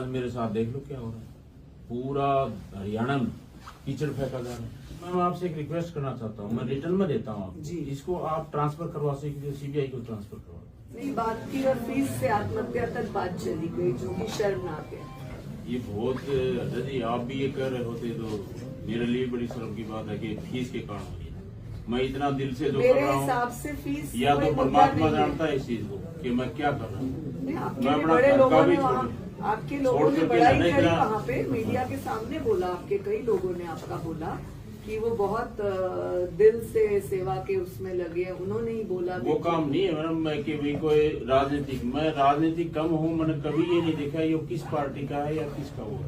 Ma'am मेरे साथ देख लो क्या हो रहा है, पूरा हरियाणा में कीचड़ फेंका जा रहा है। मैं आपसे एक रिक्वेस्ट करना चाहता हूँ, मैं रिटर्न में देता हूँ आपको, इसको आप ट्रांसफर करवा सकते, सीबीआई को ट्रांसफर करवा। नहीं, बात की और फीस से आत्महत्या तक बात चली गई, जो कि शर्मनाक है। ये बहुत जी, आप भी ये कर रहे होते तो मेरे लिए बड़ी शर्म की बात है कि फीस के कारण हुई है। मैं इतना दिल से जो कर मेरे रहा हिसाब हूँ, से फीस या तो कोई मुद्दा परमात्मा नहीं है। जानता है इस चीज को कि मैं क्या कर रहा हूँ। आपके मैं भी अपना बड़े घर लोगों का भी ने वहाँ, आपके लोगों ने बड़ा ही करी वहाँ पे, मीडिया के सामने बोला, आपके कई लोगों ने आपका बोला कि वो बहुत दिल से सेवा के उसमें लगे हैं। उन्होंने ही बोला वो काम नहीं है मैडम, मैं कि भी कोई मैं राजनीतिक कम हूँ, मैंने कभी ये नहीं देखा ये किस पार्टी का है या किसका वो है।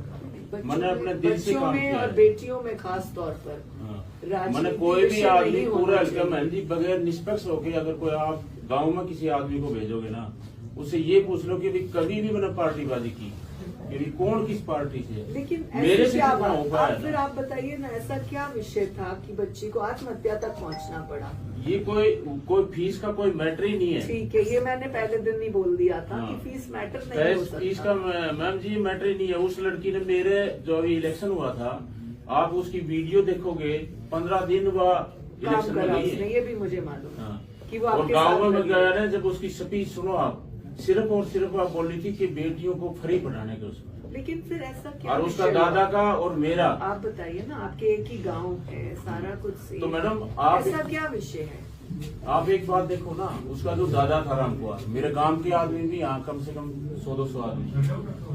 मैंने अपने दिल से काम किया और है। बेटियों में खास तौर पर मैंने कोई भी आदमी पूरा हल्का महल जी बगैर निष्पक्ष होके, अगर कोई आप गांव में किसी आदमी को भेजोगे ना, उससे ये पूछ लो कि कभी भी मैंने पार्टीबाजी की कि कौन किस पार्टी से है। लेकिन मेरे से क्या कितना बात, हो पाया आप फिर आप बताइए ना, ऐसा क्या विषय था कि बच्ची को आत्महत्या तक पहुंचना पड़ा? ये कोई फीस का कोई मैटर ही नहीं है। ठीक है, ये मैंने पहले दिन ही बोल दिया था कि फीस मैटर नहीं हो सकता। फीस का मैम जी मैटर ही नहीं है। उस लड़की ने मेरे जो अभी इलेक्शन हुआ था, आप उसकी वीडियो देखोगे, 15 दिन बाद इलेक्शन में गई है। ये भी मुझे मालूम है कि वो और आपके गाँव में साथ गया ना, जब उसकी स्पीच सुनो आप, सिर्फ और सिर्फ आप बोल रही थी कि बेटियों को फ्री पढ़ाने के उसमें। लेकिन फिर ऐसा क्या और उसका दादा का और मेरा, आप बताइए ना, आपके एक ही गांव है, सारा कुछ तो मैडम आप ऐसा क्या विषय है? आप एक बात देखो ना, उसका जो दादा था रामकुमार, मेरे गांव के आदमी भी यहाँ कम से कम 100-200 आदमी,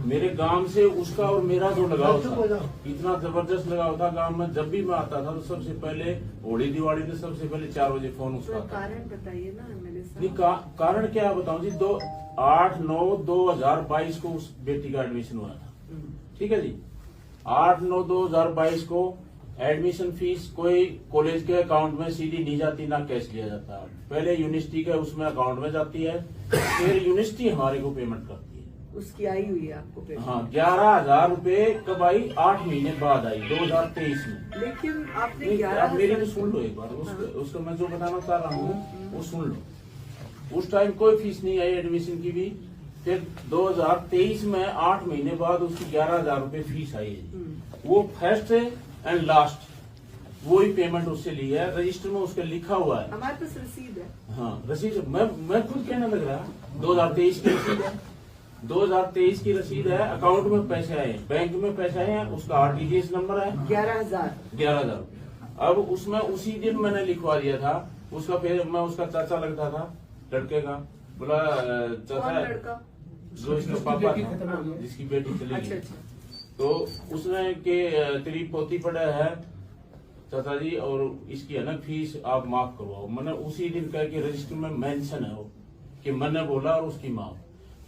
मेरे गांव से उसका और मेरा जो लगाव था, इतना जबरदस्त लगाव था। गांव में जब भी मैं आता था तो सबसे पहले होली दिवाली में सबसे पहले 4 बजे फोन उसका था। कारण बताइए ना मेरे नहीं, साथ। कारण क्या बताऊं जी, 8/9/2022 को उस बेटी का एडमिशन हुआ था। ठीक है जी, 8/9/2022 को एडमिशन फीस कोई कॉलेज के अकाउंट में सीधी नहीं जाती, ना कैश लिया जाता। पहले यूनिवर्सिटी के उसमें अकाउंट में जाती है, फिर यूनिवर्सिटी हमारे को पेमेंट करती है। उसकी आई हुई है आपको पेमेंट? हाँ, 11,000 रूपये कब आई? 8 महीने बाद आई, 2023 में। लेकिन आपने मेरी तो सुन लो एक बार, उसको मैं जो बताना चाह रहा हूँ वो सुन लो। उस टाइम कोई फीस नहीं आई एडमिशन की भी। फिर 2023 में 8 महीने बाद उसकी 11,000 रूपये फीस आई है। वो फर्स्ट एंड लास्ट वो ही पेमेंट उससे ली है, रजिस्टर में उसका लिखा हुआ है। हमारे पास रसीद है। हाँ, रसीद मैं खुद कहने लग रहा, 2023 की रसीद है, 2023 की रसीद है। अकाउंट में पैसे आए, बैंक में पैसे आए हैं, उसका आरटीजीएस नंबर है 11,000। अब उसमें उसी दिन मैंने लिखवा दिया था उसका। फिर मैं उसका चाचा लगता था लड़के का, बोला चाचा है जो इसका पापा था जिसकी बेटी चली गई। अच्छा। तो उसने के तेरी पोती पड़ा है चाचा जी, और इसकी है ना फीस आप माफ करवाओ। मैंने उसी दिन कह के रजिस्टर में मेंशन है वो कि मैंने बोला और उसकी माफ।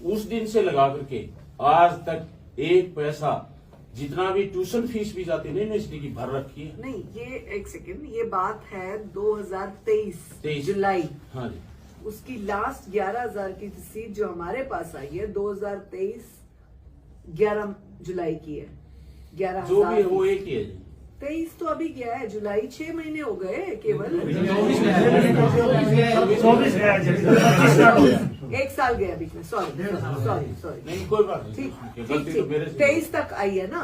उस दिन से लगा करके आज तक एक पैसा, जितना भी ट्यूशन फीस भी जाती नहीं यूनिवर्सिटी की, भर रखी है। नहीं, ये एक सेकंड, ये बात है 2023 जुलाई। हाँ जी, उसकी लास्ट 11,000 की रसीद जो हमारे पास आई है 2023 11 जुलाई की है। 11,000 जो भी है वो एक ही है जी। 23 तो अभी गया है, जुलाई 6 महीने हो गए केवल। 1 साल गया बीच में, सॉरी। नहीं कोई बात नहीं, गलती तो मेरे से। 23 तक आई है ना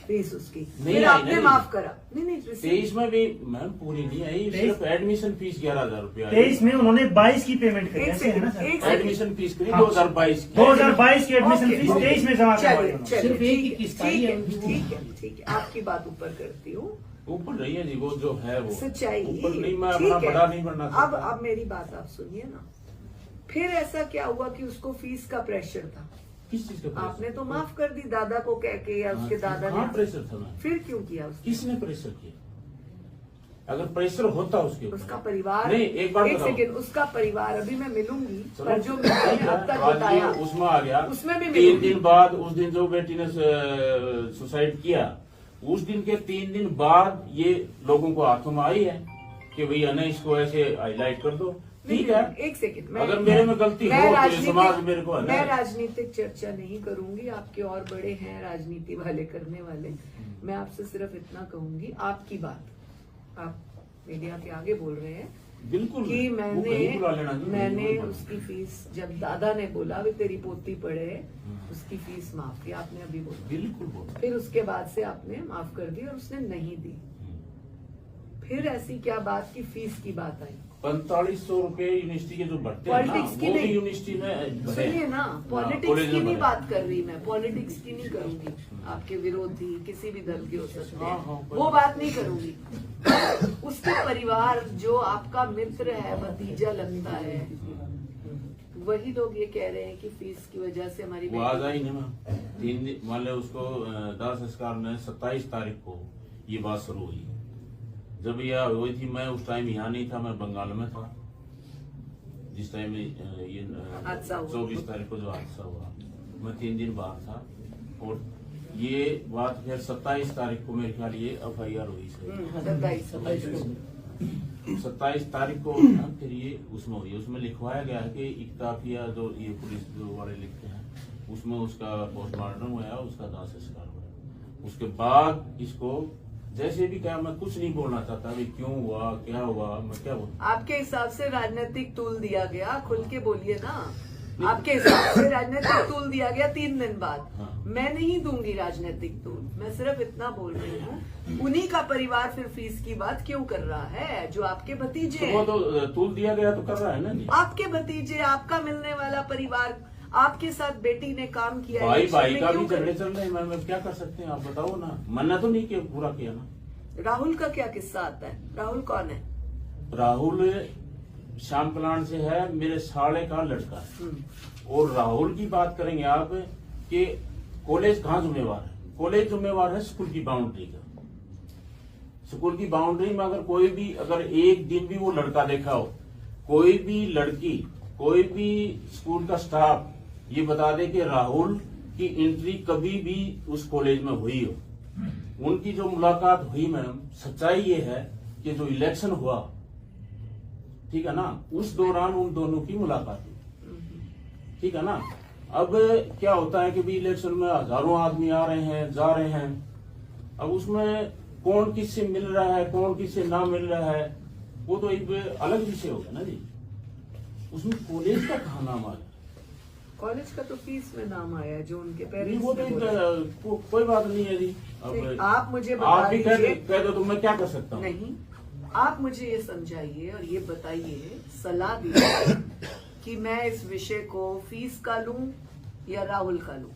फीस उसकी, नहीं फिर आई, आपने नहीं। माफ करा? नहीं 23 में भी मैम पूरी नहीं आई, सिर्फ एडमिशन फीस 11,000 रुपया। 23 में उन्होंने 22 की पेमेंट करी, एक ऐसे है ना सर? सेकंड, एडमिशन फीस करी 2022 की। 2022 की एडमिशन फीस 23 में जमा करवाई उन्होंने। सिर्फ एक ही किस्त आई है। ठीक है, आपकी बात ऊपर करती हूँ, ऊपर नहीं है जी, वो जो है वो सच्चाई ऊपर नहीं। मैं ठीक अपना है। बड़ा नहीं बनना चाहता। अब मेरी बात आप सुनिए ना, फिर ऐसा क्या हुआ कि उसको फीस का प्रेशर था? किस चीज का प्रेशर? आपने तो माफ कर दी दादा को कह के, या उसके दादा हाँ, ने? प्रेशर था ना। फिर क्यों किया उसने? किसने प्रेशर किया? अगर प्रेशर होता उसके ऊपर, उसका परिवार, नहीं एक बार एक सेकंड, उसका परिवार, अभी मैं मिलूंगी, पर जो मैंने अब तक आज बताया जो उसमें आ गया, उसमें भी 3 दिन बाद, उस दिन जो बेटी ने सुसाइड किया, उस दिन के 3 दिन बाद ये लोगों को हाथों में आई है कि भैया नहीं इसको ऐसे हाईलाइट कर दो। ठीक है, एक सेकंड, अगर मेरे में गलती हो तो ये समाज मेरे को है ना। मैं राजनीतिक चर्चा नहीं करूंगी, आपके और बड़े हैं राजनीति वाले करने वाले। मैं आपसे सिर्फ इतना कहूंगी, आपकी बात आप मीडिया के आगे बोल रहे हैं, बिल्कुल कि वो कहीं बुला लेना जी, मैंने कहीं बुला उसकी फीस, जब दादा ने बोला भी तेरी पोती पढ़े, उसकी फीस माफ की, आपने अभी बोला, बिल्कुल बोला। फिर उसके बाद से आपने माफ कर दी और उसने नहीं दी। फिर ऐसी क्या बात की फीस की बात आई? 4500 रुपए यूनिवर्सिटी के जो बढ़ते हैं ना, पॉलिटिक्स की वो भी नहीं। यूनिवर्सिटी में भरे। सुनिए ना, पॉलिटिक्स कॉलेज की में नहीं भरे। बात कर रही मैं, पॉलिटिक्स की नहीं करूंगी। आपके विरोधी किसी भी दल के हो सकते हाँ, हैं, हाँ, वो बात नहीं करूंगी। उसके परिवार जो आपका मित्र है, भतीजा लगता है, वही लोग ये कह रहे हैं कि फीस की वजह से हमारी वो आज आई नहीं मैम, 3 दिन मान लो उसको दाह संस्कार में 27 तारीख को ये बात शुरू हुई। जब यह हुई थी मैं उस टाइम यहाँ नहीं था, मैं बंगाल में था जिस टाइम ये हादसा हुआ। 24 तारीख को जो हादसा हुआ, मैं 3 दिन बाहर था। और ये बात फिर 27 तारीख को मेरे ख्याल ये FIR हुई सर, 27 तारीख को ना फिर ये उसमें हुई। उसमें लिखवाया गया है कि इक्ताफिया जो ये पुलिस जो वाले लिखते हैं, उसमें उसका पोस्टमार्टम हुआ, उसका दाह संस्कार हुआ। उसके बाद इसको जैसे भी क्या, मैं कुछ नहीं बोलना चाहता अभी क्यों हुआ क्या हुआ, मैं क्या बोलूं। आपके हिसाब से राजनीतिक टूल दिया गया, खुल के बोलिए ना। आपके हिसाब से राजनीतिक टूल दिया गया 3 दिन बाद। हाँ। मैं नहीं दूंगी राजनीतिक टूल, मैं सिर्फ इतना बोल रही हूँ, उन्हीं का परिवार फिर फीस की बात क्यों कर रहा है? जो आपके भतीजे तो वो हैं, तो तूल दिया गया तो कर रहा है ना जी। आपके भतीजे, आपका मिलने वाला परिवार, आपके साथ बेटी ने काम किया है, भाई election भाई में का क्यों भी कर- झगड़े चल रहे हैं मैम, क्या कर सकते हैं आप बताओ ना। मन्ना तो नहीं किया, पूरा किया ना। राहुल का क्या किस्सा आता है? राहुल कौन है? राहुल श्याम प्लांट से है, मेरे साले का लड़का है। और राहुल की बात करेंगे आप कि कॉलेज कहाँ जिम्मेवार है? कॉलेज जिम्मेवार है स्कूल की बाउंड्री का। स्कूल की बाउंड्री में अगर कोई भी, अगर एक दिन भी वो लड़का देखा हो, कोई भी लड़की, कोई भी स्कूल का स्टाफ ये बता दे कि राहुल की एंट्री कभी भी उस कॉलेज में हुई हो, उनकी जो मुलाकात हुई मैम, सच्चाई ये है कि जो इलेक्शन हुआ, ठीक है ना, उस दौरान उन दोनों की मुलाकात हुई, ठीक है ना। अब क्या होता है कि भी इलेक्शन में हजारों आदमी आ रहे हैं जा रहे हैं, अब उसमें कौन किससे मिल रहा है कौन किससे ना मिल रहा है, वो तो एक अलग विषय होगा ना जी। उसमें कॉलेज का कहा नाम आया? कॉलेज का तो फीस में नाम आया है, जो उनके नहीं, पेरेंट्स वो ने तो बोला। कोई बात नहीं है जी। नहीं, आप मुझे बता आप भी दीजिए। कह दो तो मैं क्या कर सकता हूँ? नहीं, आप मुझे ये समझाइए और ये बताइए, सलाह दीजिए कि मैं इस विषय को फीस का लूं या राहुल का लूं।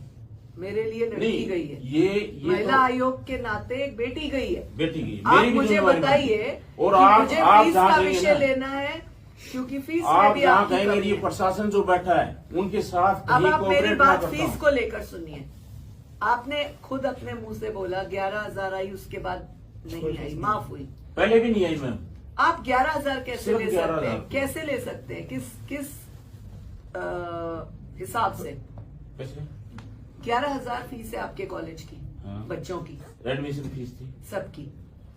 मेरे लिए लड़की नहीं, गई है, ये महिला तो आयोग के नाते एक बेटी गई है। बेटी की आप मेरी भी मुझे जिम्मेवारी बताइए है। और कि आप मुझे आप फीस जहाँ का कहेंगे विषय ना, लेना है, क्योंकि फीस में आप भी जहाँ आपकी कहेंगे कमी ये है। प्रशासन जो बैठा है उनके साथ अब कहीं आप मेरी कोऑपरेट ना बात करता फीस हूँ। को लेकर सुनिए। आपने खुद अपने मुंह से बोला 11,000 आई, उसके बाद नहीं आई, माफ हुई। पहले भी नहीं आई मैम। आप 11,000 कैसे सिर्फ ले सकते 11,000 हैं? कैसे ले सकते हैं? किस हिसाब से? कैसे? 11,000 फीस है आपके कॉलेज की, हाँ। बच्चों की, एडमिशन फीस थी सबकी।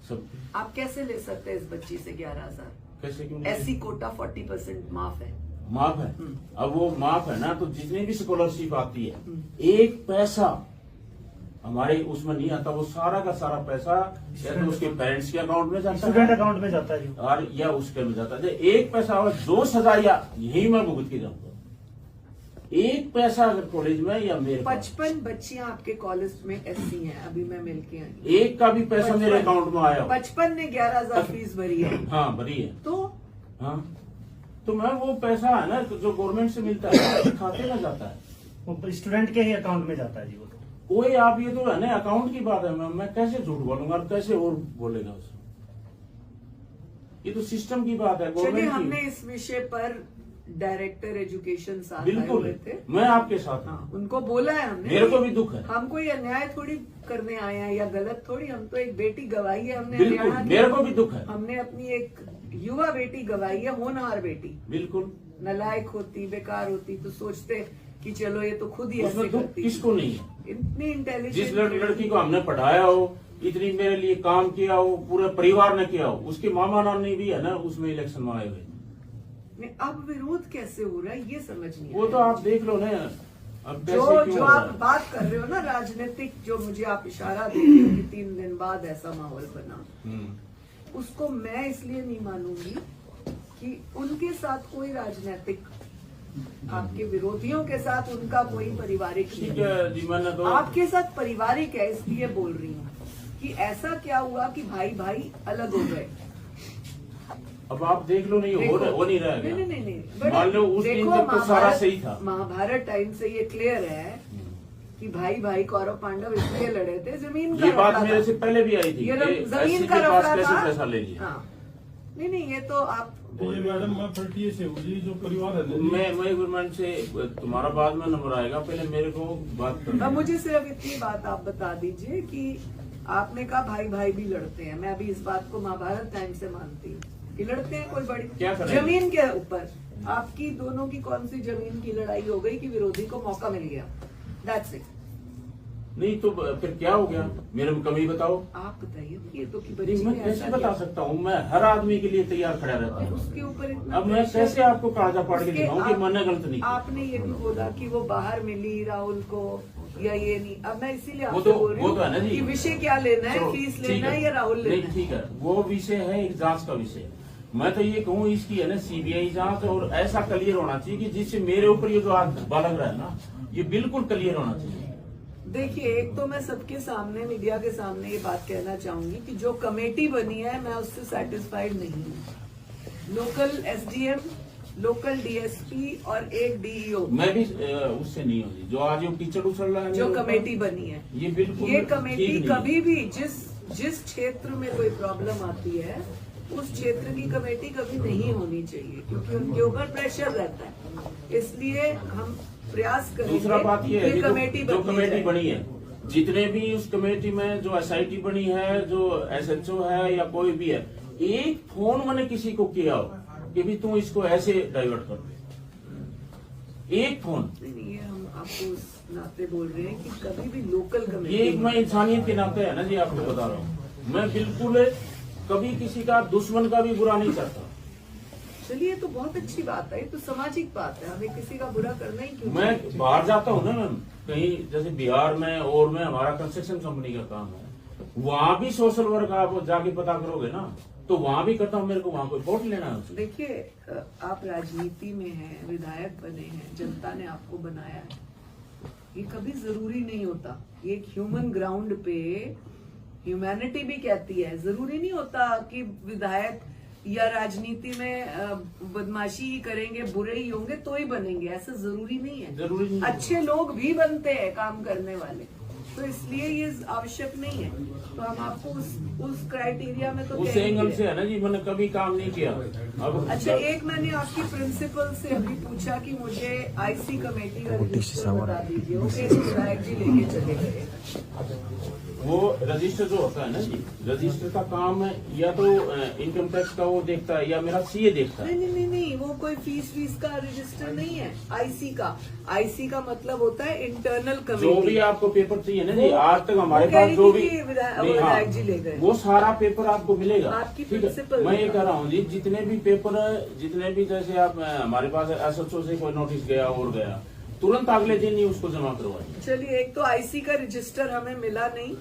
सब। आप कैसे ले सकते हैं इस बच्ची से 11,000? कैसे क्यों नहीं? एससी कोटा 40% माफ है। माफ है। अब वो माफ है ना, तो जितनी भी स्कॉलरशिप आती है, एक पैसा हमारे उसमें नहीं आता, वो सारा का सारा पैसा या तो उसके पेरेंट्स के अकाउंट में जाता स्टूडेंट है अकाउंट में जाता है जी। और या उसके में जाता है। एक पैसा और जो सजा या यही मैं भुगत के जाऊंगा, एक पैसा अगर कॉलेज में या मेरे पास, 55 बच्चियां आपके कॉलेज में एससी हैं, अभी मैं मिलके आई। एक का भी पैसा मेरे अकाउंट में आया हो। 55 ने 11,000 फीस भरी है, हाँ भरी है। तो हाँ तो मैं वो पैसा है ना जो गवर्नमेंट से मिलता है खाते में जाता है, वो स्टूडेंट के ही अकाउंट में जाता है जी वो तो। कोई आप ये तो है ना अकाउंट की बात है, मैं कैसे झूठ बोलूंगा और कैसे और बोलेगा उसमें? ये तो सिस्टम की बात है चलिए, गवर्नमेंट हमने की। इस विषय पर डायरेक्टर एजुकेशन साथ आए बिल्कुल हुए थे। मैं आपके साथ हूँ। हाँ, उनको बोला है हमने। मेरे को भी दुख है। हम कोई अन्याय थोड़ी करने आए हैं या गलत थोड़ी, हम तो एक बेटी गवाई है हमने बिल्कुल हरियाणा की। मेरे को भी दुख है। हमने अपनी एक युवा बेटी गवाई है, होनहार बेटी। बिल्कुल नालायक होती, बेकार होती तो सोचते कि चलो ये तो खुद ही ऐसे उसमें दुख करती। किसको नहीं है? इतनी जिस इंटेलिजेंट लड़की को हमने पढ़ाया हो, इतनी मेरे लिए काम किया हो, पूरे परिवार ने किया हो, उसके मामा नानी भी है ना उसमें इलेक्शन में आए हुए। अब विरोध कैसे हो रहा है ये समझ नहीं वो तो आया। आप देख लो ना, अब कैसे जो क्यों जो हो रहा आप है? बात कर रहे हो ना राजनीतिक, जो मुझे आप इशारा दे रहे हो कि 3 दिन बाद ऐसा माहौल बना, हम्म। उसको मैं इसलिए नहीं मानूंगी कि उनके साथ कोई राजनीतिक, आपके विरोधियों के साथ उनका कोई पारिवारिक ठीक नहीं है। है जी, मैंने तो आपके साथ पारिवारिक है, इसलिए बोल रही हूँ कि ऐसा क्या हुआ कि भाई भाई अलग हो गए। अब आप देख लो, नहीं हो देखो, वो नहीं रह नहीं गया। नहीं नहीं, मान लो उस दिन देखो, तक तो सारा सही था। महाभारत टाइम से ये क्लियर है कि भाई भाई कौरव पांडव इसलिए लड़े थे, जमीन का ये बात रफड़ा मेरे था। से पहले भी आई थी ये कि जमीन SC का के पास रफड़ा कैसे था। पैसा ले लिया। हाँ, नहीं ये तो आप तो ये मैडम मैं फटिए से हूँ जी, जो परिवार है ना जी, मैं गवर्नमेंट से तुम्हारा बाद में नंबर आएगा, पहले मेरे को बात करना अब है। मुझे सिर्फ इतनी बात आप बता दीजिए कि आपने कहा भाई भाई भी लड़ते हैं, मैं अभी इस बात को महाभारत टाइम से मानती हूँ कि लड़ते हैं, कोई बड़ी क्या करें? जमीन के ऊपर आपकी दोनों की कौन सी जमीन की लड़ाई हो गई कि विरोधी को मौका मिल गया, दैट्स इट। नहीं तो फिर क्या हो गया, मेरे में कमी बताओ। आप बताइए, ये तो कि नहीं, बच्ची मैं ने कैसे ऐसा बता किया। सकता हूँ, मैं हर आदमी के लिए तैयार खड़ा रहता हूँ। उसके ऊपर इतना अब मैं प्रेशर- कैसे आपको कागजा पाड़ के उसके दिखाऊं कि आप- मैंने गलत नहीं किया। आपने ये भी बोला कि वो बाहर मिली राहुल को या ये नहीं, अब मैं इसीलिए वो आपसे तो- बोल रही वो तो है ना हूँ जी। कि विषय क्या लेना है, चलो, फीस ठीक लेना है या राहुल नहीं, लेना है। ठीक है, वो विषय है एक जांच का विषय। मैं तो ये कहूँ इसकी है ना CBI जांच, और ऐसा क्लियर होना चाहिए कि जिससे मेरे ऊपर ये जो आरोप लग रहा है ना, ये बिल्कुल क्लियर होना चाहिए। देखिए, एक तो मैं सबके सामने, मीडिया के सामने ये बात कहना चाहूंगी कि जो कमेटी बनी है मैं उससे सेटिस्फाइड नहीं हूँ। लोकल SDM, लोकल DSP और एक DEO, मैं भी उससे नहीं होगी जो आज ये कीचड़ उछल रहा है जो मेरे ऊपर, कमेटी बनी है, ये बिल्कुल ये ठीक कमेटी नहीं है। कभी भी जिस क्षेत्र में कोई प्रॉब्लम आती है उस क्षेत्र की कमेटी कभी नहीं होनी चाहिए, क्योंकि उनके ऊपर प्रेशर रहता है। इसलिए हम प्रयास करेंगे दूसरा बात ये है कि कि कमेटी जो बदली कमेटी जाए। बनी है, जितने भी उस कमेटी में जो SIT बनी है, जो SHO है या कोई भी है, एक फोन मैंने किसी को किया हो कि भी तू इसको ऐसे डाइवर्ट कर दे, एक फोन। नहीं, ये हम आपको उस नाते बोल रहे हैं कि कभी भी लोकल कमेटी, ये एक मैं इंसानियत के नाते है ना जी, आपको बता रहा हूँ, मैं बिल्कुल कभी किसी का दुश्मन का भी बुरा नहीं करता। चलिए, तो बहुत अच्छी बात है, ये तो सामाजिक बात है, हमें किसी का बुरा करना ही क्यों मैं चाहिए? बाहर जाता हूँ ना मैम, कहीं जैसे बिहार में और में हमारा कंस्ट्रक्शन कंपनी का काम है, वहाँ भी सोशल वर्क आप जाके पता करोगे ना, तो वहाँ भी करता हूँ, मेरे को वहाँ कोई वोट लेना है उससे। देखिए, आप राजनीति में हैं, विधायक बने हैं, जनता ने आपको बनाया है, ये कभी जरूरी नहीं होता। ये एक ह्यूमन ग्राउंड पे ह्यूमैनिटी भी कहती है, जरूरी नहीं होता कि विधायक या राजनीति में बदमाशी ही करेंगे, बुरे ही होंगे तो ही बनेंगे, ऐसा जरूरी नहीं है। जरूरी नहीं है। अच्छे लोग भी बनते हैं काम करने वाले, तो इसलिए ये आवश्यक नहीं है। तो हम आपको उस क्राइटेरिया में तो उस कहेंगे। एंगल से है ना जी, मैंने कभी काम नहीं किया। अब अच्छा, एक मैंने आपकी प्रिंसिपल से अभी पूछा कि मुझे IC कमेटी का रजिस्टर बता दीजिए, वो एक विधायक जी लेके चले गए। वो रजिस्टर जो होता है ना जी, रजिस्टर का काम है या तो इनकम टैक्स का वो देखता है या मेरा CA देखता है। नहीं, वो कोई फीस का रजिस्टर नहीं है। IC का मतलब होता है इंटरनल जो भी कमेटी। आपको पेपर चाहिए ना जी, वो- आज तक हमारे वो कह पास रही जो थी भी कि नहीं, हाँ, विधायक जी ले गए। वो सारा पेपर आपको मिलेगा। आपकी ठीक है, प्रिंसिपल मैं ये है। कह रहा हूँ जी, जितने भी पेपर, जितने भी जैसे आप हमारे पास SHO से कोई नोटिस गया और गया, तुरंत अगले दिन ही उसको जमा करवाइए। चलिए, एक तो IC का रजिस्टर हमें मिला नहीं,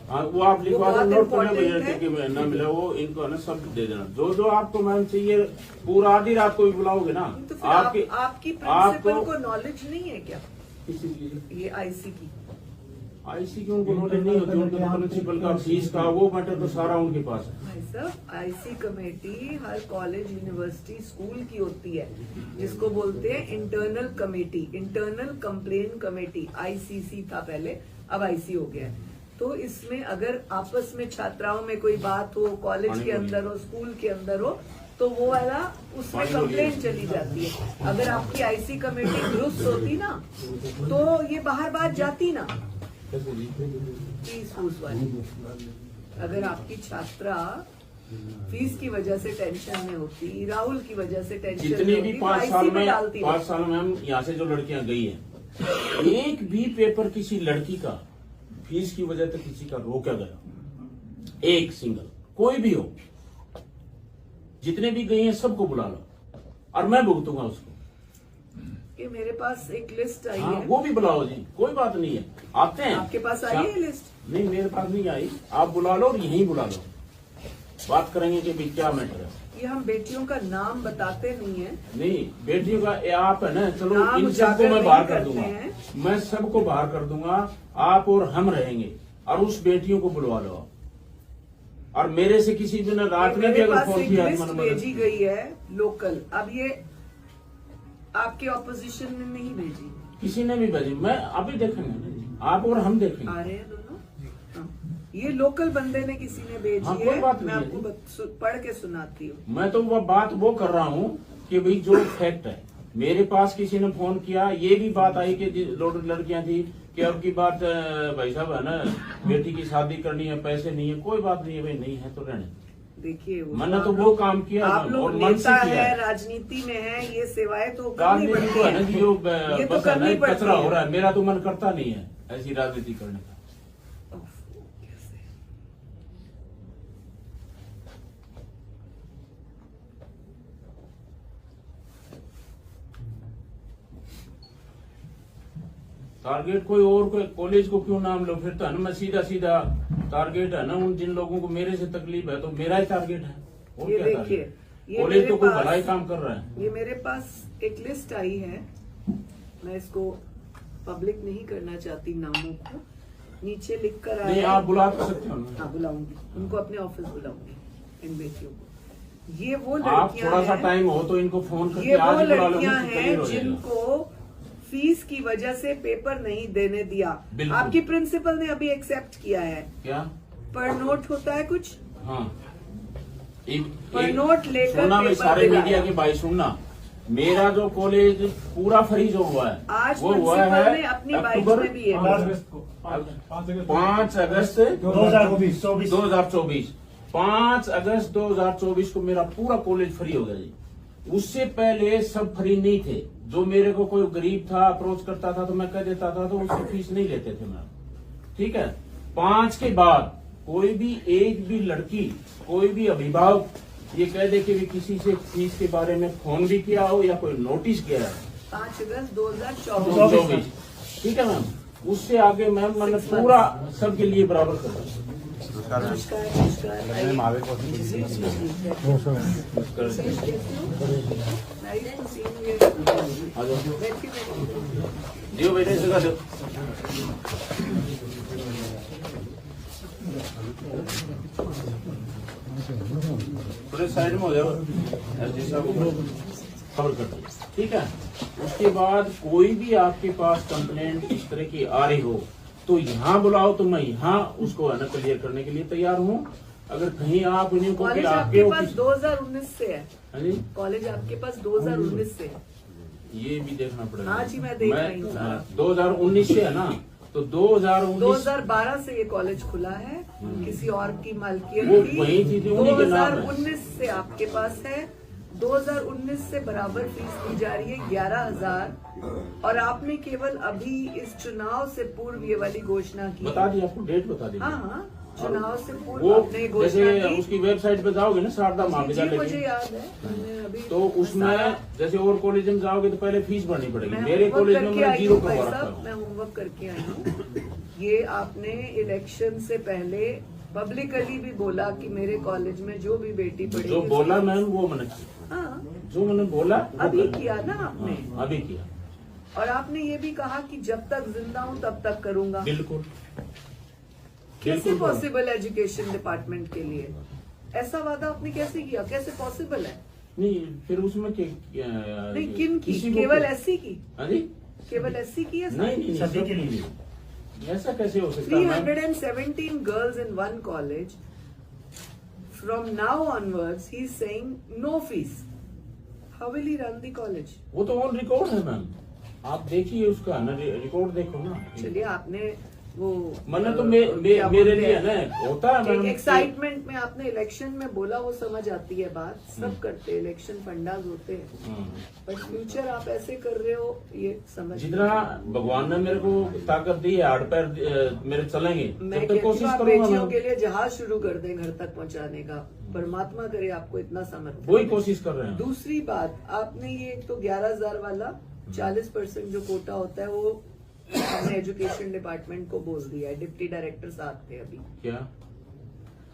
हाँ, वो आप लिखवा बहुत दो, नोट करना important भैया है। कि न मिला, वो इनको है ना सब दे देना, जो जो आपको मैम चाहिए। पूरा आधी रात को भी बुलाओगे ना, तो फिर आपकी आपकी प्रिंसिपल आपको को नॉलेज नहीं है क्या, किसी चीज ये IC की? IC की उनको नॉलेज नहीं होती, उनको प्रिंसिपल का फीस का वो मैटर तो सारा उनके पास है। भाई साहब, IC कमेटी हर कॉलेज, यूनिवर्सिटी, स्कूल की होती है, जिसको बोलते हैं internal committee, internal complain committee. ICC था पहले, अब IC हो गया है। तो इसमें अगर आपस में छात्राओं में कोई बात हो, कॉलेज के अंदर हो, स्कूल के अंदर हो, तो वो वाला उसमें कंप्लेन चली जाती है। अगर आपकी IC कमेटी दुरुस्त होती ना, तो ये बाहर बात जाती ना, फीस वाली। अगर आपकी छात्रा फीस की वजह से टेंशन में होती, राहुल की वजह से टेंशन जितनी में भी होती, तो 5 IC साल में में डालती 5 साल में हम यहाँ से जो लड़कियां गई हैं, एक भी पेपर किसी लड़की का फीस की वजह से किसी का रोका गया, एक सिंगल कोई भी हो, जितने भी गई हैं सबको बुला लो और मैं भुगतूंगा उसको। कि मेरे पास एक लिस्ट आई हाँ, है, वो भी बुलाओ जी, कोई बात नहीं है, आते हैं। आपके पास आई है लिस्ट? नहीं, मेरे पास नहीं आई, आप बुला लो और यहीं बुला लो, बात करेंगे कि भाई क्या मैटर है। ये हम बेटियों का नाम बताते नहीं है। नहीं, बेटियों का ये आप है ना, चलो नाम इन सबको उजागर मैं नहीं बाहर कर करते दूंगा, हैं। मैं सबको बाहर कर दूंगा, आप और हम रहेंगे, और उस बेटियों को बुलवा लो आप। और मेरे से किसी दिन रात में भी मेरे अगर पास फोन एक किया लिस्ट तो भेजी गई है लोकल। अब ये आपके ऑपोजिशन ने नहीं भेजी, किसी ने भी भेजी, मैं अभी देखेंगे ना, आप और हम देखेंगे। आ रहे हैं दोनों। हाँ। ये लोकल बंदे ने किसी ने भेजी हाँ, कोई है, बात मैं नहीं आपको पढ़ के सुनाती हूँ। मैं तो वो बात वो कर रहा हूँ कि भाई जो फैक्ट है, मेरे पास किसी ने फोन किया, ये भी बात आई कि लड़कियां थी कि अब की बात भाई साहब है ना, बेटी की शादी करनी है, पैसे नहीं है, कोई बात नहीं है भाई, नहीं है तो रहने। देखिए मैंने तो वो काम किया आप लोग और मन से नेता किया है, राजनीति में है, ये सेवाएं तो करनी राजनीति पड़ती तो है ना है। कि जो ये तो बस है ना, करनी पड़ती कचरा हो है। रहा है, मेरा तो मन करता नहीं है ऐसी राजनीति करने का। टारगेट कोई और कोई कॉलेज को क्यों नाम लो, फिर तो है ना, मैं सीधा सीधा टारगेट है ना उन जिन लोगों को मेरे से तकलीफ है तो मेरा ही टारगेट है। और ये क्या देखिए, टारगेट? ये कॉलेज मेरे तो कोई पास- भला ही काम कर रहा है। ये मेरे पास एक लिस्ट आई है, मैं इसको पब्लिक नहीं करना चाहती नामों को। नीचे लिख कर नहीं, आया, आप बुला तो सकते हो ना। हाँ बुलाऊंगी, उनको अपने ऑफिस बुलाऊंगी इन बेटियों को। ये वो आप लड़कियां थोड़ा सा हैं, टाइम हो तो इनको फोन करके ये वो आज ही बुला लो, लड़कियां तो clear हैं हो जाएगा। जिनको फीस की वजह से पेपर नहीं देने दिया। बिल्कुल। आपकी प्रिंसिपल ने अभी एक्सेप्ट किया है। क्या? पर नोट होता है कुछ, हाँ, पर नोट लेकर सुनना, मैं पेपर सारे दिलाया। मीडिया के भाई सुनना, मेरा जो कॉलेज पूरा फ्री जो हुआ है आज वो हुआ प्रिंसिपल है ने अपनी बाइट अक्टूबर में भी ये 5 अगस्त को 5 अगस्त 2024 2024 5 अगस्त 2024 को मेरा पूरा कॉलेज फ्री हो गया जी। उससे पहले सब फ्री नहीं थे। जो मेरे को कोई गरीब था अप्रोच करता था तो मैं कह देता था, तो उसकी फीस नहीं लेते थे मैं। ठीक है, 5 के बाद कोई भी एक भी लड़की, कोई भी अभिभावक ये कह दे कि भी किसी से फीस के बारे में फोन भी किया हो या कोई नोटिस किया है 5 अगस्त 2024। 2024, ठीक है मैम, उससे आगे मैम मैंने पूरा सबके लिए बराबर कर दिया। नमस्कार, नमस्कार। आइए। Nice to see you here. आ जाओ, बैठिए, बैठिए। दियो बेटे जगह दो। थोड़े साइड में हो जाओ, जैसा कवर कर दो, ठीक है। उसके बाद कोई भी आपके पास कंप्लेंट इस तरह की आ रही हो तो यहाँ बुलाओ, तो मैं यहाँ उसको है ना क्लियर करने के लिए तैयार हूँ। अगर कहीं आप उन्हीं को कॉलेज आपके आपके पास ऑफिस, 2019 से है। हाँ जी, कॉलेज आपके पास 2019 से है। ये भी देखना पड़ेगा। हाँ जी, मैं देख रही हूँ सारा। 2019 से है ना, तो 2019 2012 से ये कॉलेज खुला है, किसी और की मालकियत वो थी। वही थी, उन्हीं के नाम है। 2019 से आपके पास है। 2019 से बराबर फीस दी जा रही है 11,000, और आपने केवल अभी इस चुनाव से पूर्व ये वाली घोषणा की। बता दी, आपको डेट बता दी। हाँ हाँ, चुनाव से पूर्व वो आपने घोषणा जैसे की। उसकी वेबसाइट पे जाओगे ना, शारदा जी, महाविद्यालय मुझे की, याद है। मैंने अभी तो उसमें जैसे और कॉलेज में जाओगे तो पहले फीस भरनी पड़ेगी। मैं मेरे होमवर्क कॉलेज में करके मैंने आई जीरो हूँ भाई करवा रखा साहब, है। मैं होमवर्क करके आई हूँ। ये आपने इलेक्शन से पहले पब्लिकली भी बोला कि मेरे कॉलेज में जो भी बेटी पढ़ेगी जो बोला मैम वो मैंने किया, हाँ, जो मैंने बोला वो अभी करा। किया ना आपने। हाँ, अभी किया, और आपने ये भी कहा कि जब तक जिंदा हूँ तब तक करूंगा। बिल्कुल। कैसे बिल्कुल पॉसिबल एजुकेशन डिपार्टमेंट के लिए ऐसा वादा आपने कैसे किया? कैसे पॉसिबल है? नहीं, फिर उसमें नहीं, किन की? किसी को केवल क्या? एससी की? हाँ जी, केवल एससी की है? नहीं नहीं, सभी सब के लिए। ऐसा कैसे हो सकता है ma'am? 317 girls in one college. From now onwards, he is saying no fees. How will he run the college? वो तो ऑन रिकॉर्ड है मैम, आप देखिए उसका ना, रिकॉर्ड देखो ना। चलिए, आपने वो मैंने तो क्या मेरे बोलते लिए हैं? ना होता है एक मैम, एक्साइटमेंट में आपने इलेक्शन में बोला, वो समझ आती है बात। सब करते हैं, इलेक्शन फंडाज होते हैं, बट फ्यूचर आप ऐसे कर रहे हो, ये समझ जितना भगवान ने मेरे को ताकत दी है, हाथ पैर मेरे चलेंगे, मैं तब कहती तक कोशिश हूँ आप करूंगा बेटियों मैं। के लिए जहाज शुरू कर दें घर तक पहुंचाने का। परमात्मा करे आपको इतना समर्थ। वही कोशिश कर रहे हैं। दूसरी बात, आपने ये एक तो 11,000 वाला 40% जो कोटा होता है वो हमने एजुकेशन डिपार्टमेंट को बोल दिया है। डिप्टी डायरेक्टर साथ थे अभी। क्या?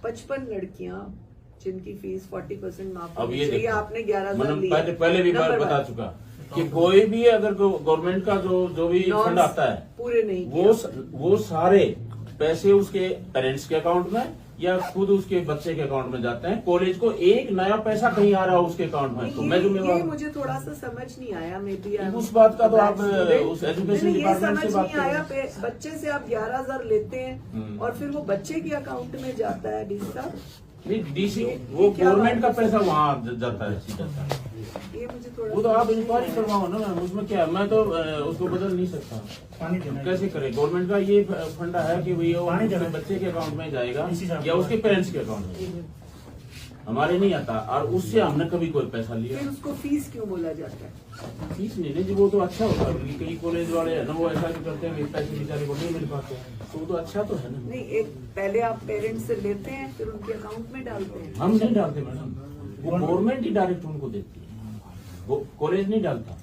55 लड़कियां जिनकी फीस 40% माफ अब होनी ये चाहिए। देखो, आपने 11,000 मतलब लिया। पहले भी बार नंबर बता वन। चुका कि कोई भी अगर गवर्नमेंट का जो भी Norms फंड आता है पूरे नहीं किया। वो सारे पैसे उसके पेरेंट्स के अकाउंट में या खुद उसके बच्चे के अकाउंट में जाते हैं। कॉलेज को एक नया पैसा कहीं आ रहा हो उसके अकाउंट में तो मैं ये जिम्मेवार हूं। मुझे थोड़ा सा समझ नहीं आया। मे बी उस बात का तो आप उस एजुकेशन ये डिपार्टमेंट समझ से बात नहीं आया। करें। बच्चे से आप 11,000 लेते हैं और फिर वो बच्चे के अकाउंट में जाता है डीसी साहब। नहीं डीसी वो क्या गवर्नमेंट का बात है? पैसा वहाँ जाता है सीधा। ये मुझे थोड़ा वो तो आप समझ नहीं इंक्वायरी आया। करवाओ ना मैम, उसमें क्या मैं तो उसको बदल नहीं सकता। पानी देना कैसे करें? गवर्नमेंट का ये फंडा है कि भैया वो पानी उसके देना। बच्चे के अकाउंट में जाएगा इसी हिसाब या से। उसके पेरेंट्स के अकाउंट में, हमारे नहीं आता। और उससे हमने कभी कोई पैसा लिया फिर उसको फीस क्यों बोला जाता है? फीस नहीं जी, वो तो अच्छा होता है। बल्कि कई कॉलेज वाले है ना वो ऐसा भी करते हैं, पैसे बेचारे को नहीं मिल पाते हैं, तो वो तो अच्छा तो है ना। नहीं, एक पहले आप पेरेंट्स से लेते हैं फिर उनके अकाउंट में डालते हैं। हम नहीं डालते मैडम, वो गवर्नमेंट ही डायरेक्ट उनको देती है, वो कॉलेज नहीं डालता।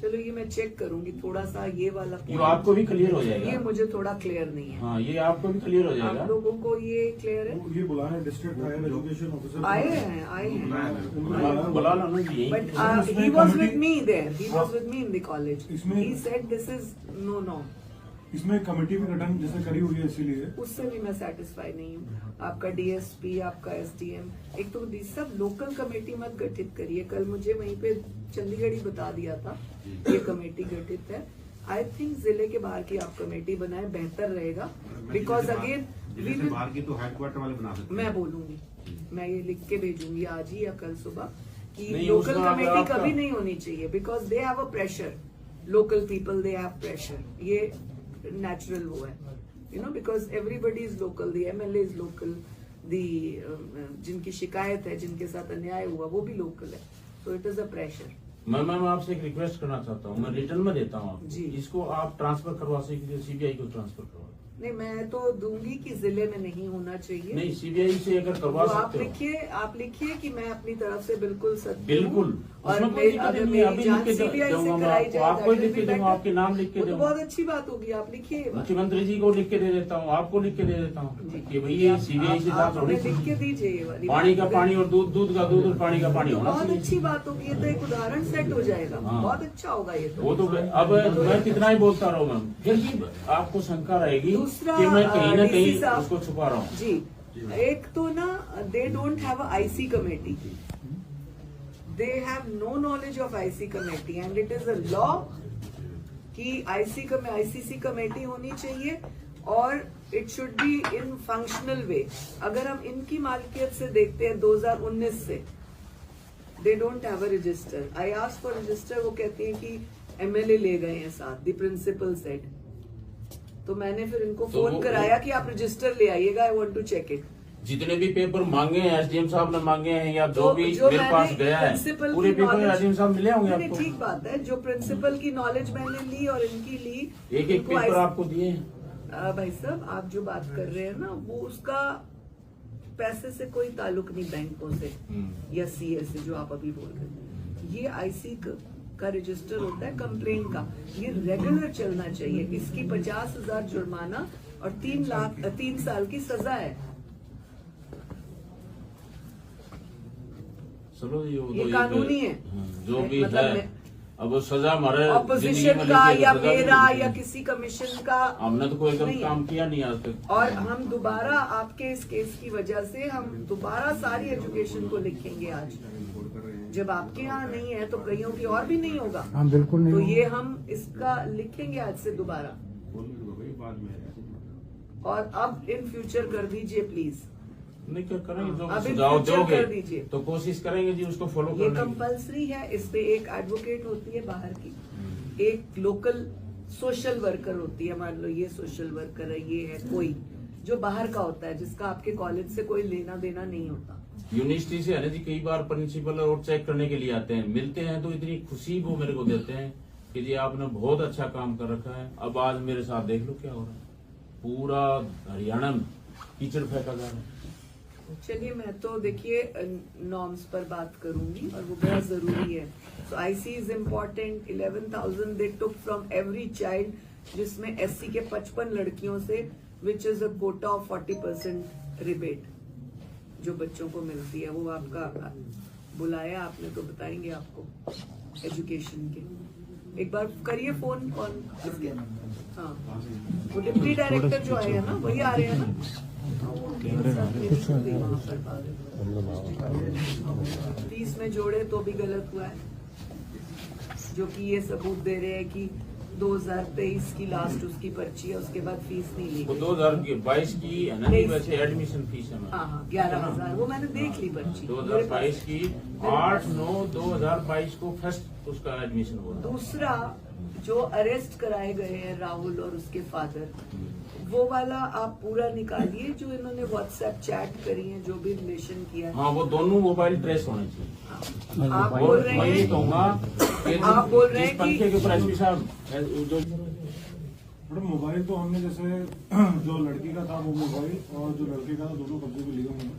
चलो ये मैं चेक करूंगी थोड़ा सा ये वाला ये point। आपको भी क्लियर हो ये जाएगा। मुझे थोड़ा क्लियर नहीं है। हाँ ये आपको भी क्लियर हो जाएगा। आप लोगों को ये क्लियर है? ये बुलाया है डिस्ट्रिक्ट हायर एजुकेशन ऑफिसर आए हैं बुला लो ना जी। बट इसमें he was committee- with me there. He was with me in the college. इसमें- He said this is no. इसमें कमेटी भी गठन जैसे करी हुई है इसीलिए उससे भी मैं सेटिस्फाई नहीं हूँ। आपका डीएसपी, आपका एसडीएम, एक तो ये सब लोकल कमेटी मत गठित करिए। कल मुझे वहीं पे चंडीगढ़ ही बता दिया था ये कमेटी गठित है। आई थिंक जिले के बाहर की आप कमेटी बनाए बेहतर रहेगा। बिकॉज अगेन जिले से बाहर की तो हेडक्वार्टर वाले बना सकते हैं। मैं बोलूंगी, मैं ये लिख के भेजूंगी आज ही या कल सुबह कि नहीं, लोकल उसका कमेटी आपका- कभी नहीं होनी चाहिए। Because they have a pressure, local people they have pressure. ये नेचुरल वो है, you know, because everybody is local, the MLA is local, the जिनकी शिकायत है, जिनके साथ अन्याय हुआ वो भी लोकल है। So it is a pressure. मैं आपसे एक रिक्वेस्ट करना चाहता हूँ, मैं रिटर्न में देता हूँ जी। इसको आप ट्रांसफर करवा सकते, सीबीआई को ट्रांसफर करवा। नहीं, मैं तो दूंगी कि जिले में नहीं होना चाहिए। नहीं सीबीआई से अगर करवा तो सकते हो आप लिखिए कि मैं अपनी तरफ से बिल्कुल सत्य बिल्कुल। हूँ। और उसमें कोई दिक्कत अगर नहीं, मेरी अभी जांच लिख के सीबीआई दूंगा से मैं कराई आपको, जाए, आपको that लिख will के be दूंगा, better। आपके नाम लिख के वो तो दूंगा। बहुत अच्छी बात होगी, आप लिखिए। मुख्यमंत्री जी को लिख के दे देता हूँ, आपको लिख के दे देता हूँ कि भाई ये सीबीआई से आप जांच होनी हमें लिख के चाहिए। दीजिए ये वाली पानी का बात। पानी और दूध का दूध और पानी का पानी होना बहुत चाहिए। अच्छी बात होगी, ये तो एक उदाहरण सेट हो जाएगा। हाँ। बहुत अच्छा होगा ये तो। वो तो अब मैं कितना ही बोलता रहूँ मैम, फिर भी आपको शंका रहेगी दूसरा, कि मैं कहीं न DC कहीं साहब- उसको छुपा रहा हूँ। जी, एक तो ना they don't have a IC committee, they have no knowledge of IC committee and it is a law कि आईसीसी कमेटी होनी चाहिए और it should be in functional way. अगर हम इनकी मालिकियत से देखते हैं 2019 से, they don't have a register. I ask for register, वो कहती है कि एमएलए ले गए हैं साथ, द प्रिंसिपल सेड। तो मैंने फिर इनको तो फोन वो- कराया कि आप रजिस्टर ले आइएगा, I want to check it. जितने भी पेपर मांगे हैं एसडीएम साहब ने मांगे हैं या जो भी जो मेरे पास मैंने गया है प्रिंसिपल पूरे की पेपर knowledge- एसडीएम साहब मिले होंगे नहीं, आपको। ठीक बात है। जो प्रिंसिपल की नॉलेज मैंने ली और इनकी ली, एक इनको पेपर ऐसे- आपको दिए हैं। भाई साहब, आप जो बात कर रहे हैं ना, वो उसका पैसे से कोई ताल्लुक नहीं बैंकों से या सीए से, जो आप अभी बोल रहे हैं। ये आईसी का रजिस्टर होता है कंप्लेंट का, ये रेगुलर चलना चाहिए। इसकी 50,000 जुर्माना और 3 साल की सजा है। चलो ये वो ये तो कानूनी है। जो भी मतलब है, अब वो सजा हमारे ऑपोजिशन का या मेरा या किसी कमीशन का हमने तो कोई नहीं है। काम किया नहीं आज तक। और हम दोबारा आपके इस केस की वजह से हम दोबारा सारी एजुकेशन को लिखेंगे आज। जब आपके यहाँ नहीं है तो कईयों की और भी नहीं होगा। हाँ बिल्कुल तो ये हम इसका लिखेंगे आज से दोबारा। बाद में और अब इन फ्यूचर कर दीजिए प्लीज। नहीं क्या करेंगे, जो अभी सुझाव future दोगे कर दीजिए। तो कोशिश करेंगे जी उसको फॉलो ये करने की। कंपलसरी है। इस पे एक एडवोकेट होती है बाहर की, एक लोकल सोशल वर्कर होती है। मान लो ये सोशल वर्कर है, ये है कोई जो बाहर का होता है, जिसका आपके कॉलेज से कोई लेना देना नहीं होता। यूनिवर्सिटी से है ना जी, कई बार प्रिंसिपल और चेक करने के लिए आते हैं, मिलते हैं तो इतनी खुशी वो मेरे को देते हैं कि जी आपने बहुत अच्छा काम कर रखा है। अब आज मेरे साथ देख लो क्या हो रहा है, पूरा हरियाणा में कीचड़ फेंका जा रहा है। चलिए, मैं तो देखिए नॉर्म्स पर बात करूंगी और वो बहुत जरूरी है। So IC is important. 11,000 they took from every child, जिसमें एससी के 55 लड़कियों से, which is a quota of 40% rebate. जो बच्चों को मिलती है, वो आपका बुलाया आपने तो बताएंगे आपको एजुकेशन के। एक बार करिए फोन कॉल किसके, हाँ वो डिप्टी डायरेक्टर जो आए हैं ना वही आ रहे हैं ना, फीस में जोड़े तो भी गलत हुआ है, जो कि ये सबूत दे रहे हैं कि 2023 की लास्ट उसकी पर्ची है, उसके बाद फीस नहीं ली वो गई। 2022 की है ना, वैसे एडमिशन फीस है हाँ हाँ 11,000, वो मैंने देख ली पर्ची। 2022 की 8/9/2022 को फर्स्ट उसका एडमिशन हुआ। दूसरा जो अरेस्ट कराए गए हैं राहुल और उसके फादर, वो वाला आप पूरा निकालिए, जो इन्होंने व्हाट्सएप चैट करी है, जो भी रिलेशन किया है। हाँ वो दोनों मोबाइल ट्रेस होने चाहिए। आप बोल और रहे मैं ये हैं, कहूँगा कि आप बोल रहे जिस हैं पंखे कि के ऊपर एसपी साहब जो मैडम मोबाइल तो हमने जैसे जो लड़की का था वो मोबाइल और जो लड़के का था दोनों कब्जे में लिए हुए हैं।